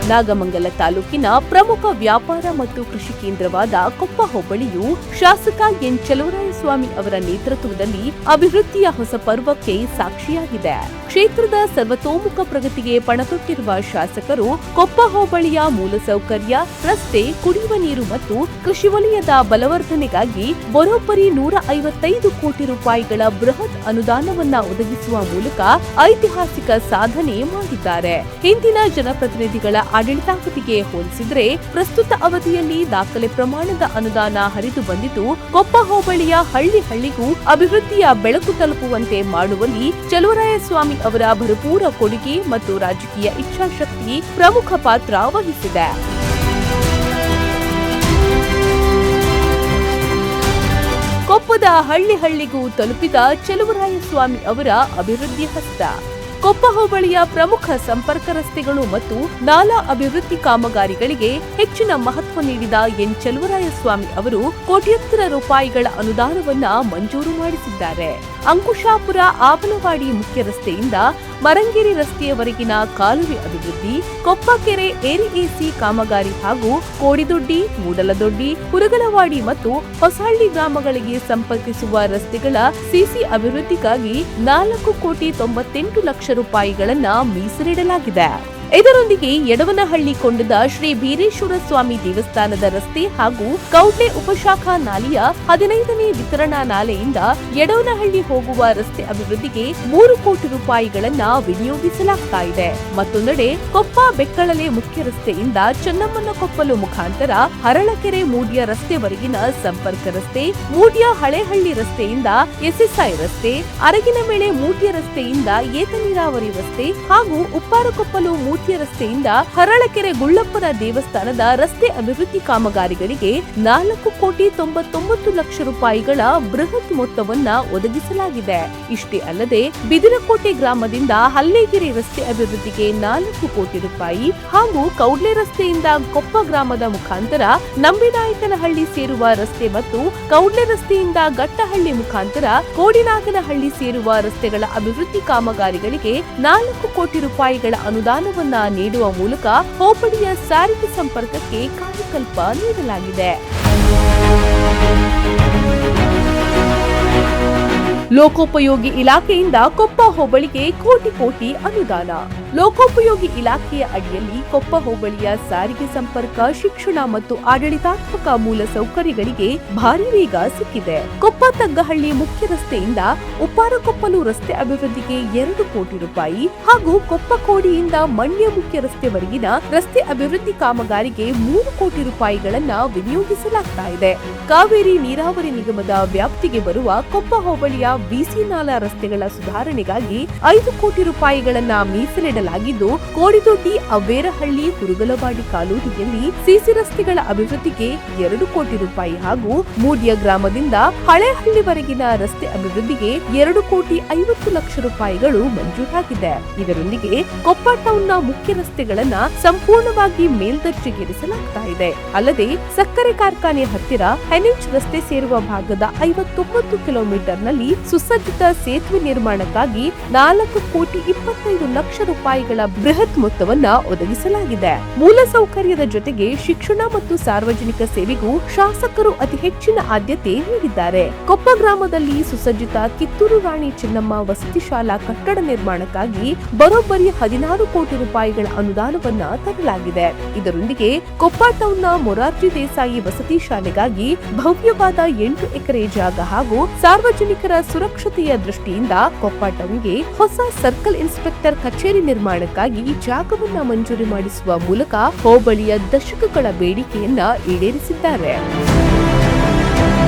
ನಾಗಮಂಗಲ ತಾಲೂಕಿನ ಪ್ರಮುಖ ವ್ಯಾಪಾರ ಮತ್ತು ಕೃಷಿ ಕೇಂದ್ರವಾದ ಕೊಪ್ಪ ಹೋಬಳಿಯು ಶಾಸಕ ಎನ್ ಚಲುವರಾಯಸ್ವಾಮಿ ಅವರ ನೇತೃತ್ವದಲ್ಲಿ ಅಭಿವೃದ್ಧಿಯ ಹೊಸ ಪರ್ವಕ್ಕೆ ಸಾಕ್ಷಿಯಾಗಿದೆ. ಕ್ಷೇತ್ರದ ಸರ್ವತೋಮುಖ ಪ್ರಗತಿಗೆ ಪಣತೊಟ್ಟಿರುವ ಶಾಸಕರು ಕೊಪ್ಪ ಹೋಬಳಿಯ ಮೂಲಸೌಕರ್ಯ, ರಸ್ತೆ, ಕುಡಿಯುವ ನೀರು ಮತ್ತು ಕೃಷಿ ವಲಯದ ಬಲವರ್ಧನೆಗಾಗಿ ಬರೋಬ್ಬರಿ 155 ಕೋಟಿ ರೂಪಾಯಿಗಳ ಬೃಹತ್ ಅನುದಾನವನ್ನ ಒದಗಿಸುವ ಮೂಲಕ ಐತಿಹಾಸಿಕ ಸಾಧನೆ ಮಾಡಿದ್ದಾರೆ. ಹಿಂದಿನ ಜನಪ್ರತಿನಿಧಿಗಳ ಆಡಳಿತಾವಧಿಗೆ ಹೋಲಿಸಿದರೆ ಪ್ರಸ್ತುತ ಅವಧಿಯಲ್ಲಿ ದಾಖಲೆ ಪ್ರಮಾಣದ ಅನುದಾನ ಹರಿದು ಬಂದಿದ್ದು ಕೊಪ್ಪ ಹೋಬಳಿಯ ಹಳ್ಳಿಗೂ ಅಭಿವೃದ್ಧಿಯ ಬೆಳಕು ತಲುಪುವಂತೆ ಮಾಡುವಲ್ಲಿ ಚಲುವರಾಯಸ್ವಾಮಿ ಅವರ ಭರಪೂರ ಕೊಡುಗೆ ಮತ್ತು ರಾಜಕೀಯ ಇಚ್ಛಾಶಕ್ತಿ ಪ್ರಮುಖ ಪಾತ್ರ ವಹಿಸಿದೆ. ಕೊಪ್ಪದ ಹಳ್ಳಿಗೂ ತಲುಪಿದ ಚಲುವರಾಯಸ್ವಾಮಿ ಅವರ ಅಭಿವೃದ್ಧಿ ಹಸ್ತ. ಕೊಪ್ಪ ಹೋಬಳಿಯ ಪ್ರಮುಖ ಸಂಪರ್ಕ ರಸ್ತೆಗಳು ಮತ್ತು ನಾಲಾ ಅಭಿವೃದ್ಧಿ ಕಾಮಗಾರಿಗಳಿಗೆ ಹೆಚ್ಚಿನ ಮಹತ್ವ ನೀಡಿದ ಎನ್ ಚಲುವರಾಯಸ್ವಾಮಿ ಅವರು ಕೋಟ್ಯಂತರ ರೂಪಾಯಿಗಳ ಅನುದಾನವನ್ನ ಮಂಜೂರು ಮಾಡಿಸಿದ್ದಾರೆ. ಅಂಕುಶಾಪುರ ಆಬಲವಾಡಿ ಮುಖ್ಯ ರಸ್ತೆಯಿಂದ ಮರಂಗೇರಿ ರಸ್ತೆಯವರೆಗಿನ ಕಾಲುವೆ ಅಭಿವೃದ್ಧಿ, ಕೊಪ್ಪಕೆರೆ ಎರಿಎಸಿ ಕಾಮಗಾರಿ ಹಾಗೂ ಕೋಡಿದೊಡ್ಡಿ, ಮೂಡಲದೊಡ್ಡಿ, ಹುರಗಲವಾಡಿ ಮತ್ತು ಹೊಸಹಳ್ಳಿ ಗ್ರಾಮಗಳಿಗೆ ಸಂಪರ್ಕಿಸುವ ರಸ್ತೆಗಳ ಸಿಸಿ ಅಭಿವೃದ್ಧಿಗಾಗಿ 4,98 ಲಕ್ಷ ರೂಪಾಯಿಗಳನ್ನ ಮೀಸಲಿಡಲಾಗಿದೆ. ಇದರೊಂದಿಗೆ ಯಡವನಹಳ್ಳಿ ಕೊಂಡದ ಶ್ರೀ ಬೀರೇಶ್ವರ ಸ್ವಾಮಿ ದೇವಸ್ಥಾನದ ರಸ್ತೆ ಹಾಗೂ ಕೌಡ್ಲೆ ಉಪಶಾಖಾ ನಾಲೆಯ 15ನೇ ವಿತರಣಾ ನಾಲೆಯಿಂದ ಯಡವನಹಳ್ಳಿ ಹೋಗುವ ರಸ್ತೆ ಅಭಿವೃದ್ಧಿಗೆ 3 ಕೋಟಿ ರೂಪಾಯಿಗಳನ್ನ ವಿನಿಯೋಗಿಸಲಾಗ್ತಾ ಇದೆ. ಮತ್ತೊಂದೆಡೆ ಕೊಪ್ಪ ಬೆಕ್ಕಳಲೆ ಮುಖ್ಯ ರಸ್ತೆಯಿಂದ ಚನ್ನಮ್ಮನಕೊಪ್ಪಲು ಮುಖಾಂತರ ಹರಳಕೆರೆ ಮೂಡ್ಯ ರಸ್ತೆವರೆಗಿನ ಸಂಪರ್ಕ ರಸ್ತೆ, ಮೂಡ್ಯ ಹಳೆಹಳ್ಳಿ ರಸ್ತೆಯಿಂದ ಎಸ್ಎಸ್ಐ ರಸ್ತೆ, ಅರಗಿನಮೇಳೆ ಮೂಡ್ಯ ರಸ್ತೆಯಿಂದ ಏತ ನೀರಾವರಿ ರಸ್ತೆ ಹಾಗೂ ಉಪ್ಪಾರಕೊಪ್ಪಲು ರಸ್ತೆಯಿಂದ ಹರಳಕೆರೆ ಗುಳ್ಳಪ್ಪನ ದೇವಸ್ಥಾನದ ರಸ್ತೆ ಅಭಿವೃದ್ಧಿ ಕಾಮಗಾರಿಗಳಿಗೆ 4,99 ಲಕ್ಷ ರೂಪಾಯಿಗಳ ಬೃಹತ್ ಮೊತ್ತವನ್ನ ಒದಗಿಸಲಾಗಿದೆ. ಇಷ್ಟೇ ಅಲ್ಲದೆ ಬಿದಿರಕೋಟೆ ಗ್ರಾಮದಿಂದ ಹಲ್ಲೇಗೆರೆ ರಸ್ತೆ ಅಭಿವೃದ್ಧಿಗೆ 4 ಕೋಟಿ ರೂಪಾಯಿ ಹಾಗೂ ಕೌಡ್ಲೆ ರಸ್ತೆಯಿಂದ ಕೊಪ್ಪ ಗ್ರಾಮದ ಮುಖಾಂತರ ನಂಬಿನಾಯಕನಹಳ್ಳಿ ಸೇರುವ ರಸ್ತೆ ಮತ್ತು ಕೌಡ್ಲೆ ರಸ್ತೆಯಿಂದ ಗಟ್ಟಹಳ್ಳಿ ಮುಖಾಂತರ ಕೋಡಿನಾಗನಹಳ್ಳಿ ಸೇರುವ ರಸ್ತೆಗಳ ಅಭಿವೃದ್ಧಿ ಕಾಮಗಾರಿಗಳಿಗೆ 4 ಕೋಟಿ ರೂಪಾಯಿಗಳ ಅನುದಾನವನ್ನ ನೀಡುವ ಮೂಲಕ ಹೋಬಳಿಯ ಸಾರಿಗೆ ಸಂಪರ್ಕಕ್ಕೆ ಕಾಯಕಲ್ಪ ನೀಡಲಾಗಿದೆ. ಲೋಕೋಪಯೋಗಿ ಇಲಾಖೆಯಿಂದ ಕೊಪ್ಪ ಹೋಬಳಿಗೆ ಕೋಟಿ ಅನುದಾನ. ಲೋಕೋಪಯೋಗಿ ಇಲಾಖೆಯ ಅಡಿಯಲ್ಲಿ ಕೊಪ್ಪ ಹೋಬಳಿಯ ಸಾರಿಗೆ ಸಂಪರ್ಕ, ಶಿಕ್ಷಣ ಮತ್ತು ಆಡಳಿತಾತ್ಮಕ ಮೂಲ ಸೌಕರ್ಯಗಳಿಗೆ ಭಾರಿ ವೇಗ ಸಿಕ್ಕಿದೆ. ಕೊಪ್ಪ ತಗ್ಗಹಳ್ಳಿ ಮುಖ್ಯ ರಸ್ತೆಯಿಂದ ಉಪ್ಪಾರಕೊಪ್ಪಲು ರಸ್ತೆ ಅಭಿವೃದ್ಧಿಗೆ 2 ಕೋಟಿ ರೂಪಾಯಿ ಹಾಗೂ ಕೊಪ್ಪ ಕೋಡಿಯಿಂದ ಮಂಡ್ಯ ಮುಖ್ಯ ರಸ್ತೆವರೆಗಿನ ರಸ್ತೆ ಅಭಿವೃದ್ಧಿ ಕಾಮಗಾರಿಗೆ 3 ಕೋಟಿ ರೂಪಾಯಿಗಳನ್ನ ವಿನಿಯೋಗಿಸಲಾಗ್ತಾ ಇದೆ. ಕಾವೇರಿ ನೀರಾವರಿ ನಿಗಮದ ವ್ಯಾಪ್ತಿಗೆ ಬರುವ ಕೊಪ್ಪ ಹೋಬಳಿಯ ಬಿಸಿ ನಾಲಾ ರಸ್ತೆಗಳ ಸುಧಾರಣೆಗಾಗಿ 5 ಕೋಟಿ ರೂಪಾಯಿಗಳನ್ನ ಮೀಸಲಿಡಲಾಗಿದ್ದು, ಕೋಡಿದೊಡ್ಡಿ, ಅವ್ವೇರಹಳ್ಳಿ, ಕುರುಗಲವಾಡಿ ಕಾಲೋನಿಯಲ್ಲಿ ಸಿಸಿ ರಸ್ತೆಗಳ ಅಭಿವೃದ್ಧಿಗೆ 2 ಕೋಟಿ ರೂಪಾಯಿ ಹಾಗೂ ಮೂಡ್ಯ ಗ್ರಾಮದಿಂದ ಹಳೆಹಳ್ಳಿವರೆಗಿನ ರಸ್ತೆ ಅಭಿವೃದ್ಧಿಗೆ 2,50 ಲಕ್ಷ ರೂಪಾಯಿಗಳು ಮಂಜೂರಾಗಿದೆ. ಇದರೊಂದಿಗೆ ಕೊಪ್ಪ ಟೌನ್ನ ಮುಖ್ಯ ರಸ್ತೆಗಳನ್ನ ಸಂಪೂರ್ಣವಾಗಿ ಮೇಲ್ದರ್ಜೆಗೇರಿಸಲಾಗ್ತಾ ಇದೆ. ಅಲ್ಲದೆ ಸಕ್ಕರೆ ಕಾರ್ಖಾನೆ ಹತ್ತಿರ ಹೆನಿಚ್ ರಸ್ತೆ ಸೇರುವ ಭಾಗದ 59 ಕಿಲೋಮೀಟರ್ನಲ್ಲಿ ಸುಸಜ್ಜಿತ ಸೇತುವೆ ನಿರ್ಮಾಣಕ್ಕಾಗಿ 4,25 ಲಕ್ಷ ರೂಪಾಯಿಗಳ ಬೃಹತ್ ಮೊತ್ತವನ್ನ ಒದಗಿಸಲಾಗಿದೆ. ಮೂಲಸೌಕರ್ಯದ ಜೊತೆಗೆ ಶಿಕ್ಷಣ ಮತ್ತು ಸಾರ್ವಜನಿಕ ಸೇವೆಗೂ ಶಾಸಕರು ಅತಿ ಹೆಚ್ಚಿನ ಆದ್ಯತೆ ನೀಡಿದ್ದಾರೆ. ಕೊಪ್ಪ ಗ್ರಾಮದಲ್ಲಿ ಸುಸಜ್ಜಿತ ಕಿತ್ತೂರು ರಾಣಿ ಚೆನ್ನಮ್ಮ ವಸತಿ ಶಾಲಾ ಕಟ್ಟಡ ನಿರ್ಮಾಣಕ್ಕಾಗಿ ಬರೋಬ್ಬರಿ 16 ಕೋಟಿ ರೂಪಾಯಿಗಳ ಅನುದಾನವನ್ನ ತರಲಾಗಿದೆ. ಇದರೊಂದಿಗೆ ಕೊಪ್ಪ ಟೌನ್ನ ಮೊರಾರ್ಜಿ ದೇಸಾಯಿ ವಸತಿ ಶಾಲೆಗಾಗಿ ಭವ್ಯವಾದ 8 ಎಕರೆ ಜಾಗ ಹಾಗೂ ಸಾರ್ವಜನಿಕರ ಸುರಕ್ಷತೆಯ ದೃಷ್ಟಿಯಿಂದ ಕೊಪ್ಪ ಟೌನ್ಗೆ ಹೊಸ ಸರ್ಕಲ್ ಇನ್ಸ್ಪೆಕ್ಟರ್ ಕಚೇರಿ ನಿರ್ಮಾಣಕ್ಕಾಗಿ ಜಾಗವನ್ನ ಮಂಜೂರು ಮಾಡಿಸುವ ಮೂಲಕ ಹೋಬಳಿಯ ದಶಕಗಳ ಬೇಡಿಕೆಯನ್ನ ಈಡೇರಿಸಿದ್ದಾರೆ.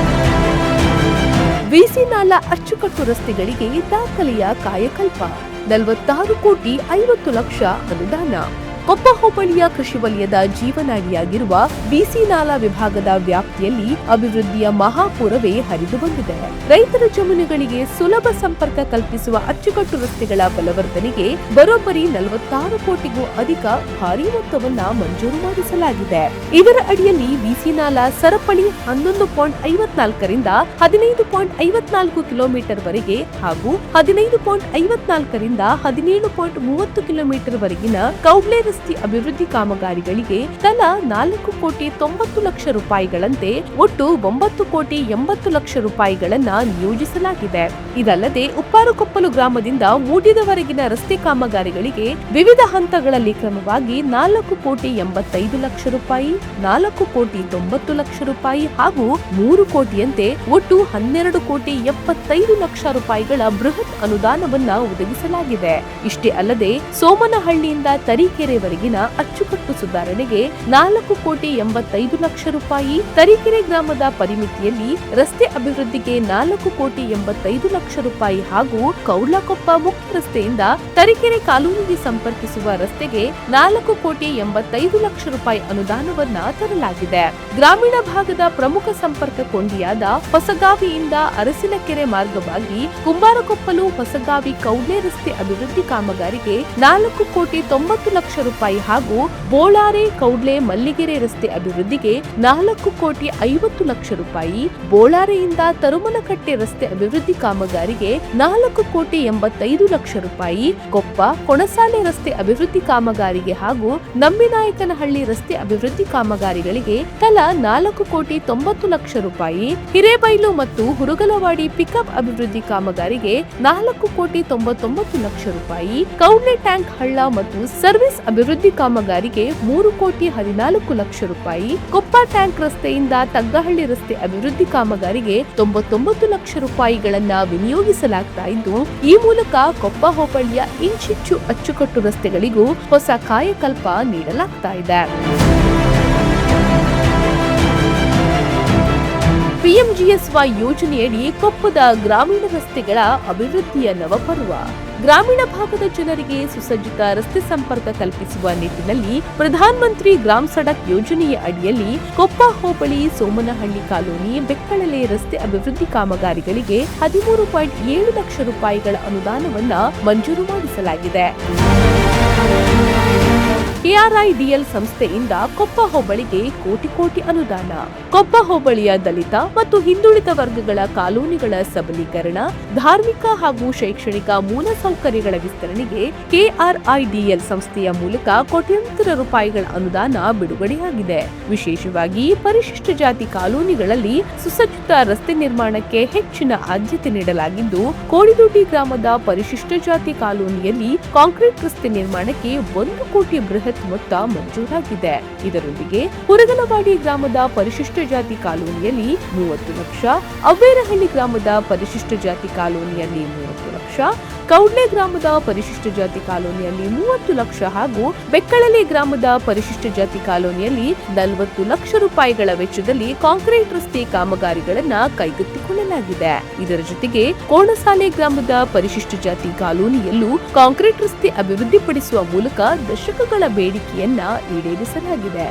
ವಿಸಿ ನಾಲಾ ಅಚ್ಚುಕಟ್ಟು ರಸ್ತೆಗಳಿಗೆ ದಾಖಲೆಯ ಕಾಯಕಲ್ಪ 46,50 ಲಕ್ಷ ಅನುದಾನ. ಕೊಪ್ಪ ಹೋಬಳಿಯ ಕೃಷಿ ವಲಯದ ಜೀವನಾಡಿಯಾಗಿರುವ ಬಿಸಿ ನಾಲಾ ವಿಭಾಗದ ವ್ಯಾಪ್ತಿಯಲ್ಲಿ ಅಭಿವೃದ್ಧಿಯ ಮಹಾಪೂರವೇ ಹರಿದು ಬಂದಿದೆ. ರೈತರ ಜಮೀನುಗಳಿಗೆ ಸುಲಭ ಸಂಪರ್ಕ ಕಲ್ಪಿಸುವ ಅಚ್ಚುಕಟ್ಟು ರಸ್ತೆಗಳ ಬಲವರ್ಧನೆಗೆ ಬರೋಬ್ಬರಿ 46 ಕೋಟಿಗೂ ಅಧಿಕ ಭಾರಿ ಮೊತ್ತವನ್ನ ಮಂಜೂರು ಮಾಡಿಸಲಾಗಿದೆ. ಇದರ ಅಡಿಯಲ್ಲಿ ಬಿಸಿ ನಾಲಾ ಸರಪಳಿ 11.54 ರಿಂದ 15.54 ಕಿಲೋಮೀಟರ್ ವರೆಗೆ ಹಾಗೂ 15.54 ರಿಂದ 17.30 ಕಿಲೋಮೀಟರ್ ವರೆಗಿನ ಕೌಡ್ಲೆ ರಸ್ತೆ ಅಭಿವೃದ್ಧಿ ಕಾಮಗಾರಿಗಳಿಗೆ ತಲಾ 4,90,00,000 ರೂಪಾಯಿಗಳಂತೆ ಒಟ್ಟು 9,80,00,000 ರೂಪಾಯಿಗಳನ್ನ ನಿಯೋಜಿಸಲಾಗಿದೆ. ಇದಲ್ಲದೆ ಉಪ್ಪಾರಕೊಪ್ಪಲು ಗ್ರಾಮದಿಂದ ಮೂಡಿದವರೆಗಿನ ರಸ್ತೆ ಕಾಮಗಾರಿಗಳಿಗೆ ವಿವಿಧ ಹಂತಗಳಲ್ಲಿ ಕ್ರಮವಾಗಿ 4,85,00,000 ರೂಪಾಯಿ, 4,90,00,000 ರೂಪಾಯಿ ಹಾಗೂ 3 ಕೋಟಿಯಂತೆ ಒಟ್ಟು 12,75,00,000 ರೂಪಾಯಿಗಳ ಬೃಹತ್ ಅನುದಾನವನ್ನ ಒದಗಿಸಲಾಗಿದೆ. ಇಷ್ಟೇ ಅಲ್ಲದೆ ಸೋಮನಹಳ್ಳಿಯಿಂದ ತರೀಕೆರೆವರೆಗಿನ ಅಚ್ಚುಕಟ್ಟು ಸುಧಾರಣೆಗೆ 4,85,00,000 ರೂಪಾಯಿ, ತರೀಕೆರೆ ಗ್ರಾಮದ ಪರಿಮಿತಿಯಲ್ಲಿ ರಸ್ತೆ ಅಭಿವೃದ್ಧಿಗೆ 4,85,00,000 ರೂಪಾಯಿ ಹಾಗೂ ಕೌಡ್ಲಕೊಪ್ಪ ಮುಖ್ಯ ರಸ್ತೆಯಿಂದ ತರೀಕೆರೆ ಕಾಲೋನಿಗೆ ಸಂಪರ್ಕಿಸುವ ರಸ್ತೆಗೆ 4,85,00,000 ರೂಪಾಯಿ ಅನುದಾನವನ್ನ ತರಲಾಗಿದೆ. ಗ್ರಾಮೀಣ ಭಾಗದ ಪ್ರಮುಖ ಸಂಪರ್ಕ ಕೊಂಡಿಯಾದ ಹೊಸಗಾವಿಯಿಂದ ಅರಸಿನಕೆರೆ ಮಾರ್ಗವಾಗಿ ಕುಂಬಾರಕೊಪ್ಪಲು ಹೊಸಗಾವಿ ಕೌಡ್ಲೆ ರಸ್ತೆ ಅಭಿವೃದ್ಧಿ ಕಾಮಗಾರಿಗೆ 4,90,00,000 ರೂಪಾಯಿ ಹಾಗೂ ಬೋಳಾರೆ ಕೌಡ್ಲೆ ಮಲ್ಲಿಗೆರೆ ರಸ್ತೆ ಅಭಿವೃದ್ಧಿಗೆ 4,50,00,000 ರೂಪಾಯಿ, ಬೋಳಾರೆಯಿಂದ ತರುಮನಕಟ್ಟೆ ರಸ್ತೆ ಅಭಿವೃದ್ಧಿ ಕಾಮಗಾರಿಗೆ 4,85,00,000 ರೂಪಾಯಿ, ಕೊಪ್ಪ ಕೊಣಸಾಲೆ ರಸ್ತೆ ಅಭಿವೃದ್ಧಿ ಕಾಮಗಾರಿಗೆ ಹಾಗೂ ನಂಬಿನಾಯಕನಹಳ್ಳಿ ರಸ್ತೆ ಅಭಿವೃದ್ಧಿ ಕಾಮಗಾರಿಗಳಿಗೆ ತಲಾ 4,90,00,000 ರೂಪಾಯಿ, ಹಿರೇಬೈಲು ಮತ್ತು ಹುರುಗಲವಾಡಿ ಪಿಕಪ್ ಅಭಿವೃದ್ಧಿ ಕಾಮಗಾರಿಗೆ 4,99,00,000 ರೂಪಾಯಿ, ಕೌಡ್ಲೆ ಟ್ಯಾಂಕ್ ಹಳ್ಳ ಮತ್ತು ಸರ್ವಿಸ್ ಅಭಿವೃದ್ಧಿ ಕಾಮಗಾರಿಗೆ 3,14,00,000 ರೂಪಾಯಿ, ಕೊಪ್ಪ ಟ್ಯಾಂಕ್ ರಸ್ತೆಯಿಂದ ತಗ್ಗಹಳ್ಳಿ ರಸ್ತೆ ಅಭಿವೃದ್ಧಿ ಕಾಮಗಾರಿಗೆ 99,00,000 ರೂಪಾಯಿಗಳನ್ನ ವಿನಿಯೋಗಿಸಲಾಗ್ತಾ ಇದ್ದು, ಈ ಮೂಲಕ ಕೊಪ್ಪ ಹೋಬಳಿಯ ಇಂಚಿಂಚು ಅಚ್ಚುಕಟ್ಟು ರಸ್ತೆಗಳಿಗೂ ಹೊಸ ಕಾಯಕಲ್ಪ ನೀಡಲಾಗ್ತಾ ಇದೆ. ಪಿಎಂಜಿಎಸ್ವೈ ಯೋಜನೆಯಡಿ ಕೊಪ್ಪದ ಗ್ರಾಮೀಣ ರಸ್ತೆಗಳ ಅಭಿವೃದ್ಧಿಯ ನವಪರ್ವ. ಗ್ರಾಮೀಣ ಭಾಗದ ಜನರಿಗೆ ಸುಸಜ್ಜಿತ ರಸ್ತೆ ಸಂಪರ್ಕ ಕಲ್ಪಿಸುವ ನಿಟ್ಟಿನಲ್ಲಿ ಪ್ರಧಾನ ಮಂತ್ರಿ ಗ್ರಾಮ್ ಸಡಕ್ ಯೋಜನೆಯ ಅಡಿಯಲ್ಲಿ ಕೊಪ್ಪ ಹೋಬಳಿ ಸೋಮನಹಳ್ಳಿ ಕಾಲೋನಿ ಬೆಕ್ಕಳಲೆ ರಸ್ತೆ ಅಭಿವೃದ್ಧಿ ಕಾಮಗಾರಿಗಳಿಗೆ 13.7 ಲಕ್ಷ ರೂಪಾಯಿಗಳ ಅನುದಾನವನ್ನ ಮಂಜೂರು ಮಾಡಿಸಲಾಗಿದೆ. ಕೆಆರ್ಐಡಿಎಲ್ ಸಂಸ್ಥೆಯಿಂದ ಕೊಪ್ಪ ಹೋಬಳಿಗೆ ಕೋಟಿ ಅನುದಾನ. ಕೊಪ್ಪ ಹೋಬಳಿಯ ದಲಿತ ಮತ್ತು ಹಿಂದುಳಿದ ವರ್ಗಗಳ ಕಾಲೋನಿಗಳ ಸಬಲೀಕರಣ, ಧಾರ್ಮಿಕ ಹಾಗೂ ಶೈಕ್ಷಣಿಕ ಮೂಲಸೌಕರ್ಯಗಳ ವಿಸ್ತರಣೆಗೆ ಕೆಆರ್ಐಡಿಎಲ್ ಸಂಸ್ಥೆಯ ಮೂಲಕ ಕೋಟ್ಯಂತರ ರೂಪಾಯಿಗಳ ಅನುದಾನ ಬಿಡುಗಡೆಯಾಗಿದೆ. ವಿಶೇಷವಾಗಿ ಪರಿಶಿಷ್ಟ ಜಾತಿ ಕಾಲೋನಿಗಳಲ್ಲಿ ಸುಸಜ್ಜಿತ ರಸ್ತೆ ನಿರ್ಮಾಣಕ್ಕೆ ಹೆಚ್ಚಿನ ಆದ್ಯತೆ ನೀಡಲಾಗಿದ್ದು, ಕೋಡಿದೊಡ್ಡಿ ಗ್ರಾಮದ ಪರಿಶಿಷ್ಟ ಜಾತಿ ಕಾಲೋನಿಯಲ್ಲಿ ಕಾಂಕ್ರೀಟ್ ರಸ್ತೆ ನಿರ್ಮಾಣಕ್ಕೆ 1 ಕೋಟಿ ಬೃಹತ್ ಮೊತ್ತ ಮಂಜೂರಾಗಿದೆ. ಇದರೊಂದಿಗೆ ಹುರಗಲವಾಡಿ ಗ್ರಾಮದ ಪರಿಶಿಷ್ಟ ಜಾತಿ ಕಾಲೋನಿಯಲ್ಲಿ 30 ಲಕ್ಷ, ಅವ್ವೇರಹಳ್ಳಿ ಗ್ರಾಮದ ಪರಿಶಿಷ್ಟ ಜಾತಿ ಕಾಲೋನಿಯಲ್ಲಿ 30 ಲಕ್ಷ, ಕೌಡ್ಲೆ ಗ್ರಾಮದ ಪರಿಶಿಷ್ಟ ಜಾತಿ ಕಾಲೋನಿಯಲ್ಲಿ 30 ಲಕ್ಷ ಹಾಗೂ ಬೆಕ್ಕಳಲೆ ಗ್ರಾಮದ ಪರಿಶಿಷ್ಟ ಜಾತಿ ಕಾಲೋನಿಯಲ್ಲಿ 40 ಲಕ್ಷ ರೂಪಾಯಿಗಳ ವೆಚ್ಚದಲ್ಲಿ ಕಾಂಕ್ರೀಟ್ ರಸ್ತೆ ಕಾಮಗಾರಿಗಳನ್ನ ಕೈಗೆತ್ತಿಕೊಳ್ಳಲಾಗಿದೆ. ಇದರ ಜೊತೆಗೆ ಕೋಣಸಾಲೆ ಗ್ರಾಮದ ಪರಿಶಿಷ್ಟ ಜಾತಿ ಕಾಲೋನಿಯಲ್ಲೂ ಕಾಂಕ್ರೀಟ್ ರಸ್ತೆ ಅಭಿವೃದ್ಧಿಪಡಿಸುವ ಮೂಲಕ ದಶಕಗಳ ಬೇಡಿಕೆಯನ್ನ ಈಡೇರಿಸಲಾಗಿದೆ.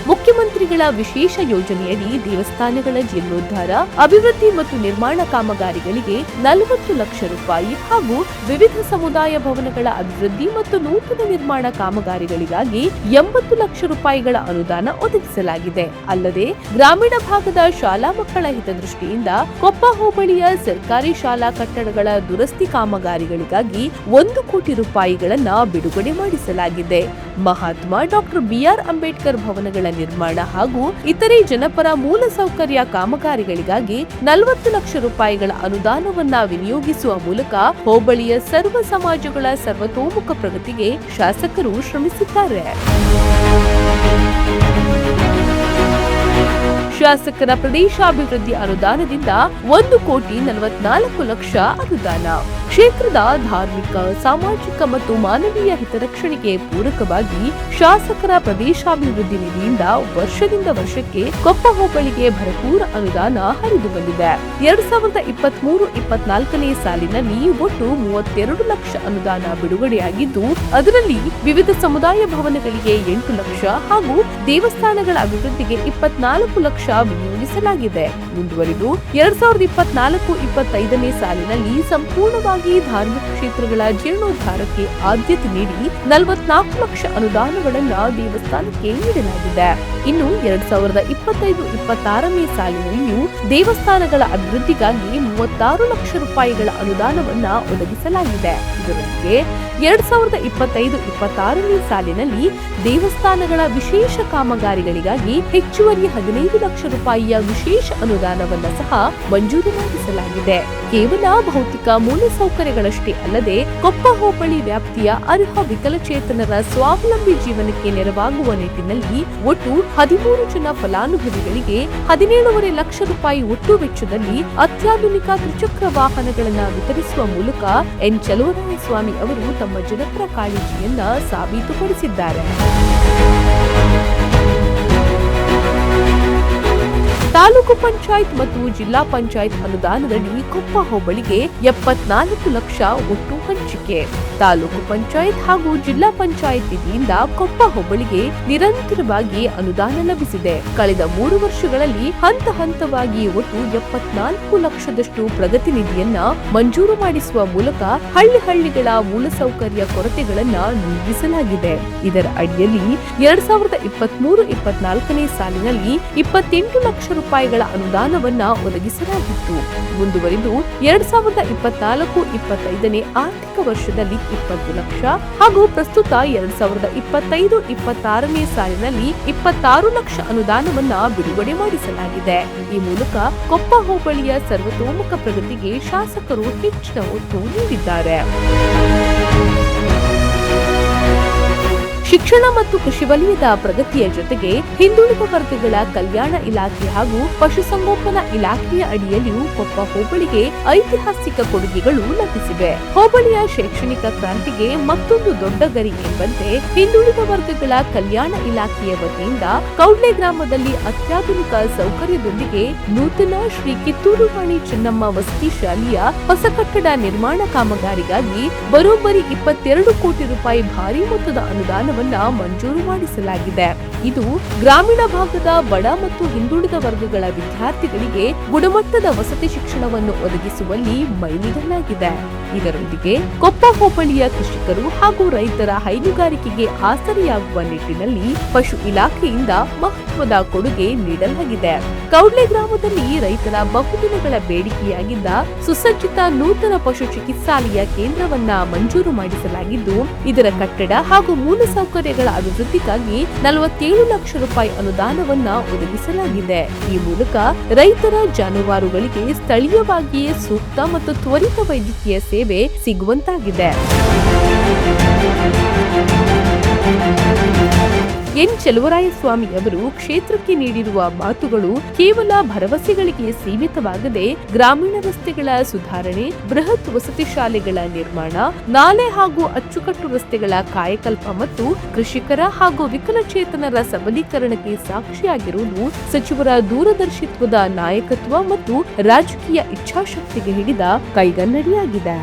ಮುಖ್ಯಮಂತ್ರಿಗಳ ವಿಶೇಷ ಯೋಜನೆಯಡಿ ದೇವಸ್ಥಾನಗಳ ಜೀರ್ಣೋದ್ಧಾರ, ಅಭಿವೃದ್ಧಿ ಮತ್ತು ನಿರ್ಮಾಣ ಕಾಮಗಾರಿಗಳಿಗೆ 40 ಲಕ್ಷ ರೂಪಾಯಿ ಹಾಗೂ ವಿವಿಧ ಸಮುದಾಯ ಭವನಗಳ ಅಭಿವೃದ್ಧಿ ಮತ್ತು ನೂತನ ನಿರ್ಮಾಣ ಕಾಮಗಾರಿಗಳಿಗಾಗಿ 80 ಲಕ್ಷ ರೂಪಾಯಿಗಳ ಅನುದಾನ ಒದಗಿಸಲಾಗಿದೆ. ಅಲ್ಲದೆ ಗ್ರಾಮೀಣ ಭಾಗದ ಶಾಲಾ ಮಕ್ಕಳ ಹಿತದೃಷ್ಟಿಯಿಂದ ಕೊಪ್ಪ ಹೋಬಳಿಯ ಸರ್ಕಾರಿ ಶಾಲಾ ಕಟ್ಟಡಗಳ ದುರಸ್ತಿ ಕಾಮಗಾರಿಗಳಿಗಾಗಿ 1 ಕೋಟಿ ರೂಪಾಯಿಗಳನ್ನ ಬಿಡುಗಡೆ ಮಾಡಿಸಲಾಗಿದೆ. ಮಹಾತ್ಮ ಡಾಕ್ಟರ್ ಬಿಆರ್ ಅಂಬೇಡ್ಕರ್ ಭವನಗಳ ನಿರ್ಮಾಣ ಹಾಗೂ ಇತರೆ ಜನಪರ ಮೂಲಸೌಕರ್ಯ ಕಾಮಗಾರಿಗಳಿಗಾಗಿ 40 ಲಕ್ಷ ರೂಪಾಯಿಗಳ ಅನುದಾನವನ್ನ ವಿನಿಯೋಗಿಸುವ ಮೂಲಕ ಹೋಬಳಿಯ ಸರ್ವ ಸಮಾಜಗಳ ಸರ್ವತೋಮುಖ ಪ್ರಗತಿಗೆ ಶಾಸಕರು ಶ್ರಮಿಸಿದ್ದಾರೆ. ಶಾಸಕರ ಪ್ರದೇಶಾಭಿವೃದ್ಧಿ ಅನುದಾನದಿಂದ 1,44,00,000 ಅನುದಾನ. ಕ್ಷೇತ್ರದ ಧಾರ್ಮಿಕ, ಸಾಮಾಜಿಕ ಮತ್ತು ಮಾನವೀಯ ಹಿತರಕ್ಷಣೆಗೆ ಪೂರಕವಾಗಿ ಶಾಸಕರ ಪ್ರದೇಶಾಭಿವೃದ್ಧಿ ನಿಧಿಯಿಂದ ವರ್ಷದಿಂದ ವರ್ಷಕ್ಕೆ ಕೊಪ್ಪ ಹೋಬಳಿಗೆ ಭರಪೂರ ಅನುದಾನ ಹರಿದು ಬಂದಿದೆ. 2023-24ನೇ ಸಾಲಿನಲ್ಲಿ ಒಟ್ಟು 32 ಲಕ್ಷ ಅನುದಾನ ಬಿಡುಗಡೆಯಾಗಿದ್ದು, ಅದರಲ್ಲಿ ವಿವಿಧ ಸಮುದಾಯ ಭವನಗಳಿಗೆ 8 ಲಕ್ಷ ಹಾಗೂ ದೇವಸ್ಥಾನಗಳ ಅಭಿವೃದ್ಧಿಗೆ 24 74 ಲಕ್ಷ ವಿನಿಯೋಗಿಸಲಾಗಿದೆ. ಮುಂದುವರಿದು 2024-25ನೇ ಸಾಲಿನಲ್ಲಿ ಸಂಪೂರ್ಣವಾಗಿ ಧಾರ್ಮಿಕ ಕ್ಷೇತ್ರಗಳ ಜೀರ್ಣೋದ್ಧಾರಕ್ಕೆ ಆದ್ಯತೆ ನೀಡಿ 44 ಲಕ್ಷ ಅನುದಾನಗಳನ್ನು ದೇವಸ್ಥಾನಕ್ಕೆ ನೀಡಲಾಗಿದೆ. ಇನ್ನು 2025-26ನೇ ಸಾಲಿನಲ್ಲಿಯೂ ದೇವಸ್ಥಾನಗಳ ಅಭಿವೃದ್ಧಿಗಾಗಿ 36 ಲಕ್ಷ ರೂಪಾಯಿಗಳ ಅನುದಾನವನ್ನ ಒದಗಿಸಲಾಗಿದೆ. ಇದರೊಂದಿಗೆ 2025-26ನೇ ಸಾಲಿನಲ್ಲಿ ದೇವಸ್ಥಾನಗಳ ವಿಶೇಷ ಕಾಮಗಾರಿಗಳಿಗಾಗಿ ಹೆಚ್ಚುವರಿ 15 ಲಕ್ಷ ರೂಪಾಯಿಯ ವಿಶೇಷ ಅನುದಾನವನ್ನ ಸಹ ಮಂಜೂರು ಮಾಡಿಸಲಾಗಿದೆ. ಕೇವಲ ಭೌತಿಕ ಮೂಲಸೌಕರ್ಯಗಳಷ್ಟೇ ಅಲ್ಲದೆ ಕೊಪ್ಪ ಹೋಬಳಿ ವ್ಯಾಪ್ತಿಯ ಅರ್ಹ ವಿಕಲಚೇತನರ ಸ್ವಾವಲಂಬಿ ಜೀವನಕ್ಕೆ ನೆರವಾಗುವ ನಿಟ್ಟಿನಲ್ಲಿ ಒಟ್ಟು 13 ಜನ ಫಲಾನುಭವಿಗಳಿಗೆ 17.5 ಲಕ್ಷ ರೂಪಾಯಿ ಒಟ್ಟು ವೆಚ್ಚದಲ್ಲಿ ಅತ್ಯಾಧುನಿಕ ತ್ರಿಚಕ್ರ ವಾಹನಗಳನ್ನು ವಿತರಿಸುವ ಮೂಲಕ ಎನ್ ಚಲುವರಾಯಸ್ವಾಮಿ ಅವರು ತಮ್ಮ ಜನಪರ ಕಾಳಜಿಯನ್ನ ಸಾಬೀತುಪಡಿಸಿದ್ದಾರೆ. ತಾಲೂಕು ಪಂಚಾಯತ್ ಮತ್ತು ಜಿಲ್ಲಾ ಪಂಚಾಯತ್ ಅನುದಾನದಡಿ ಕೊಪ್ಪ ಹೋಬಳಿಗೆ 74 ಲಕ್ಷ ಒಟ್ಟು ಹಂಚಿಕೆ. ತಾಲೂಕು ಪಂಚಾಯತ್ ಹಾಗೂ ಜಿಲ್ಲಾ ಪಂಚಾಯತ್ ನಿಧಿಯಿಂದ ಕೊಪ್ಪ ಹೋಬಳಿಗೆ ನಿರಂತರವಾಗಿ ಅನುದಾನ ಲಭಿಸಿದೆ. ಕಳೆದ 3 ವರ್ಷಗಳಲ್ಲಿ ಹಂತ ಹಂತವಾಗಿ ಒಟ್ಟು 74 ಲಕ್ಷದಷ್ಟು ಪ್ರಗತಿ ನಿಧಿಯನ್ನ ಮಂಜೂರು ಮಾಡಿಸುವ ಮೂಲಕ ಹಳ್ಳಿಗಳ ಮೂಲಸೌಕರ್ಯ ಕೊರತೆಗಳನ್ನ ನೀಗಿಸಲಾಗಿದೆ. ಇದರ ಅಡಿಯಲ್ಲಿ 2023-24ನೇ ಸಾಲಿನಲ್ಲಿ 28 ಲಕ್ಷ ರೂಪಾಯಿಗಳ ಅನುದಾನವನ್ನ ಒದಗಿಸಲಾಗಿತ್ತು. ಮುಂದುವರಿದು 2024-25ನೇ ಆರ್ಥಿಕ ವರ್ಷದಲ್ಲಿ 20 ಲಕ್ಷ ಹಾಗೂ ಪ್ರಸ್ತುತ 2025-26ನೇ ಸಾಲಿನಲ್ಲಿ 26 ಲಕ್ಷ ಅನುದಾನವನ್ನ ಬಿಡುಗಡೆ ಮಾಡಿಸಲಾಗಿದೆ. ಈ ಮೂಲಕ ಕೊಪ್ಪ ಹೋಬಳಿಯ ಸರ್ವತೋಮುಖ ಪ್ರಗತಿಗೆ ಶಾಸಕರು ಹೆಚ್ಚಿನ ಒತ್ತು ನೀಡಿದ್ದಾರೆ. ಶಿಕ್ಷಣ ಮತ್ತು ಕೃಷಿ ವಲಯದ ಪ್ರಗತಿಯ ಜೊತೆಗೆ ಹಿಂದುಳಿದ ವರ್ಗಗಳ ಕಲ್ಯಾಣ ಇಲಾಖೆ ಹಾಗೂ ಪಶುಸಂಗೋಪನಾ ಇಲಾಖೆಯ ಅಡಿಯಲ್ಲಿಯೂ ಕೊಪ್ಪ ಹೋಬಳಿಗೆ ಐತಿಹಾಸಿಕ ಕೊಡುಗೆಗಳು ಲಭಿಸಿವೆ. ಹೋಬಳಿಯ ಶೈಕ್ಷಣಿಕ ಕ್ರಾಂತಿಗೆ ಮತ್ತೊಂದು ದೊಡ್ಡ ಗರಿ ಎಂಬಂತೆ ಹಿಂದುಳಿದ ವರ್ಗಗಳ ಕಲ್ಯಾಣ ಇಲಾಖೆಯ ವತಿಯಿಂದ ಕೌಡ್ಲೆ ಗ್ರಾಮದಲ್ಲಿ ಅತ್ಯಾಧುನಿಕ ಸೌಕರ್ಯದೊಂದಿಗೆ ನೂತನ ಶ್ರೀ ಕಿತ್ತೂರು ರಾಣಿ ಚೆನ್ನಮ್ಮ ವಸತಿ ಶಾಲೆಯ ಹೊಸ ಕಟ್ಟಡ ನಿರ್ಮಾಣ ಕಾಮಗಾರಿಗಾಗಿ ಬರೋಬ್ಬರಿ 22 ಕೋಟಿ ರೂಪಾಯಿ ಭಾರಿ ಮೊತ್ತದ ಅನುದಾನ ಮಂಜೂರು ಮಾಡಿಸಲಾಗಿದೆ. ಇದು ಗ್ರಾಮೀಣ ಭಾಗದ ಬಡ ಮತ್ತು ಹಿಂದುಳಿದ ವರ್ಗಗಳ ವಿದ್ಯಾರ್ಥಿಗಳಿಗೆ ಗುಣಮಟ್ಟದ ವಸತಿ ಶಿಕ್ಷಣವನ್ನು ಒದಗಿಸುವಲ್ಲಿ ಮೈಲಿಗಲ್ಲಾಗಿದೆ. ಇದರೊಂದಿಗೆ ಕೊಪ್ಪ ಹೋಬಳಿಯ ಕೃಷಿಕರು ಹಾಗೂ ರೈತರ ಹೈನುಗಾರಿಕೆಗೆ ಆಸರೆಯಾಗುವ ನಿಟ್ಟಿನಲ್ಲಿ ಪಶು ಇಲಾಖೆಯಿಂದ ಮಹತ್ವದ ಕೊಡುಗೆ ನೀಡಲಾಗಿದೆ. ಕೌಡ್ಲೆ ಗ್ರಾಮದಲ್ಲಿ ರೈತರ ಬಹುದಿನಗಳ ಬೇಡಿಕೆಯಾಗಿದ್ದ ಸುಸಜ್ಜಿತ ನೂತನ ಪಶು ಚಿಕಿತ್ಸಾಲಯ ಕೇಂದ್ರವನ್ನ ಮಂಜೂರು ಮಾಡಿಸಲಾಗಿದ್ದು, ಇದರ ಕಟ್ಟಡ ಹಾಗೂ ಮೂಲಸೌಕರ್ಯಗಳ ಅಭಿವೃದ್ಧಿಗಾಗಿ 47 ಲಕ್ಷ ರೂಪಾಯಿ ಅನುದಾನವನ್ನ ಒದಗಿಸಲಾಗಿದೆ. ಈ ಮೂಲಕ ರೈತರ ಜಾನುವಾರುಗಳಿಗೆ ಸ್ಥಳೀಯವಾಗಿಯೇ ಸೂಕ್ತ ಮತ್ತು ತ್ವರಿತ ವೈದ್ಯಕೀಯ ಸೇವೆ ಸಿಗುವಂತಾಗಿದೆ. ಎನ್ ಚಲುವರಾಯಸ್ವಾಮಿ ಅವರು ಕ್ಷೇತ್ರಕ್ಕೆ ನೀಡಿರುವ ಮಾತುಗಳು ಕೇವಲ ಭರವಸೆಗಳಿಗೆ ಸೀಮಿತವಾಗದೆ ಗ್ರಾಮೀಣ ರಸ್ತೆಗಳ ಸುಧಾರಣೆ, ಬೃಹತ್ ವಸತಿ ಶಾಲೆಗಳ ನಿರ್ಮಾಣ, ನಾಲೆ ಹಾಗೂ ಅಚ್ಚುಕಟ್ಟು ರಸ್ತೆಗಳ ಕಾಯಕಲ್ಪ ಮತ್ತು ಕೃಷಿಕರ ಹಾಗೂ ವಿಕಲಚೇತನರ ಸಬಲೀಕರಣಕ್ಕೆ ಸಾಕ್ಷಿಯಾಗಿರುವುದು ಸಚಿವರ ದೂರದರ್ಶಿತ್ವದ ನಾಯಕತ್ವ ಮತ್ತು ರಾಜಕೀಯ ಇಚ್ಛಾಶಕ್ತಿಗೆ ಹಿಡಿದ ಕೈಗನ್ನಡಿಯಾಗಿದೆ.